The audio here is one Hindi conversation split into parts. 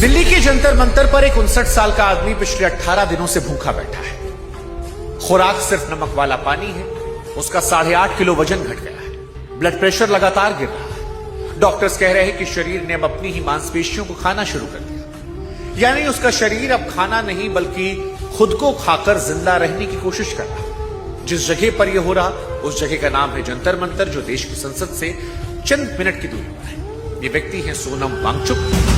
दिल्ली के जंतर मंतर पर एक 59 साल का आदमी पिछले 18 दिनों से भूखा बैठा है। खुराक सिर्फ नमक वाला पानी है। उसका 8.5 किलो वजन घट गया है। ब्लड प्रेशर लगातार गिर रहा है। डॉक्टर्स कह रहे हैं कि शरीर ने अब अपनी ही मांसपेशियों को खाना शुरू कर दिया, यानी उसका शरीर अब खाना नहीं बल्कि खुद को खाकर जिंदा रहने की कोशिश कर रहा है। जिस जगह पर यह हो रहा उस जगह का नाम है जंतर मंतर, जो देश की संसद से चंद मिनट की दूरी पर है। ये व्यक्ति है सोनम वांगचुक।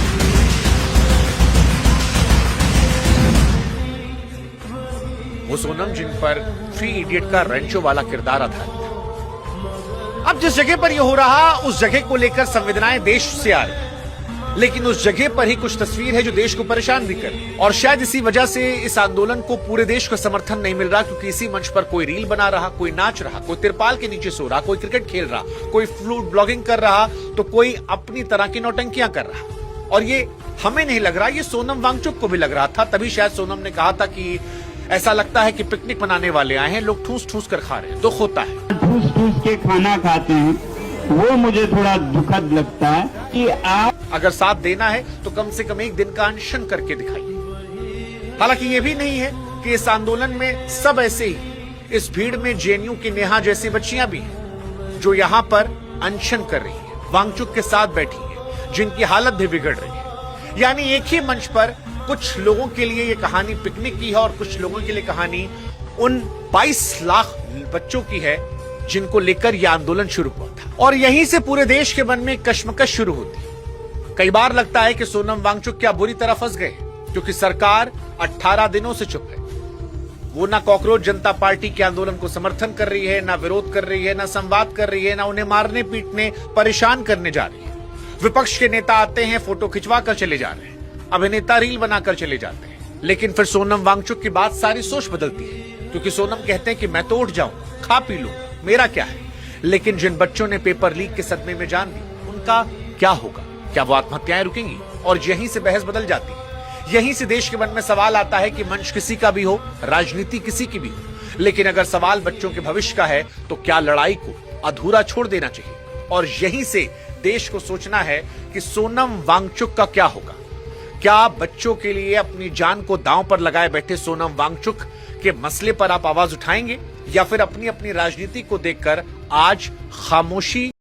वो सोनम जिन पर 3 इडियट का रेंचो वाला किरदार आधारित था। अब जिस जगह पर यह हो रहा उस जगह को लेकर संवेदनाएं देश से आ रही, लेकिन उस जगह पर ही कुछ तस्वीर है जो देश को परेशान भी कर, और शायद इसी वजह से इस आंदोलन को पूरे देश का समर्थन नहीं मिल रहा, क्योंकि इसी मंच पर कोई रील बना रहा, कोई नाच रहा, कोई तिरपाल के नीचे सो रहा, कोई क्रिकेट खेल रहा, कोई फूड ब्लॉगिंग कर रहा, तो कोई अपनी तरह की नौटंकियां कर रहा। और ये हमें नहीं लग रहा, ये सोनम वांगचुक को भी लग रहा था। तभी शायद सोनम ने कहा था कि ऐसा लगता है कि पिकनिक मनाने वाले आए हैं, लोग ठूस ठूस कर खा रहे हैं, दुख होता है। ठूस ठूस के खाना खाते हैं, वो मुझे थोड़ा दुखद लगता है कि आप अगर साथ देना है तो कम से कम एक दिन का अनशन करके दिखाइए। हालांकि ये भी नहीं है कि इस आंदोलन में सब ऐसे ही। इस भीड़ में जेएनयू की नेहा जैसी बच्चियां भी हैं जो यहां पर अनशन कर रही है, वांगचुक के साथ बैठी है, जिनकी हालत भी बिगड़ रही है। यानी एक ही मंच पर कुछ लोगों के लिए ये कहानी पिकनिक की है और कुछ लोगों के लिए कहानी उन 22 लाख बच्चों की है जिनको लेकर यह आंदोलन शुरू हुआ था। और यहीं से पूरे देश के मन में कश्मकश शुरू होती है। कई बार लगता है कि सोनम वांगचुक क्या बुरी तरह फंस गए, क्योंकि सरकार 18 दिनों से चुप है। वो ना कॉकरोच जनता पार्टी के आंदोलन को समर्थन कर रही है, ना विरोध कर रही है, ना संवाद कर रही है, ना उन्हें मारने पीटने परेशान करने जा रही है। विपक्ष के नेता आते हैं, फोटो खिंचवा कर चले जा रहे हैं, अभिनेता रील बनाकर चले जाते हैं, लेकिन फिर सोनम वांगचुक की बात सारी सोच बदलती है, क्योंकि सोनम कहते हैं कि मैं तो उठ जाऊं, खा पी लूं, मेरा क्या है। लेकिन जिन बच्चों ने पेपर लीक के सदमे में जान दी, उनका क्या होगा? क्या वो आत्महत्याएं रुकेंगी? और यहीं से बहस बदल जाती है। यहीं से देश के मन में सवाल आता है कि मंच किसी का भी हो, राजनीति किसी की भी हो, लेकिन अगर सवाल बच्चों के भविष्य का है तो क्या लड़ाई को अधूरा छोड़ देना चाहिए? और यहीं से देश को सोचना है कि सोनम वांगचुक का क्या होगा। क्या बच्चों के लिए अपनी जान को दांव पर लगाए बैठे सोनम वांगचुक के मसले पर आप आवाज उठाएंगे, या फिर अपनी अपनी राजनीति को देखकर आज खामोशी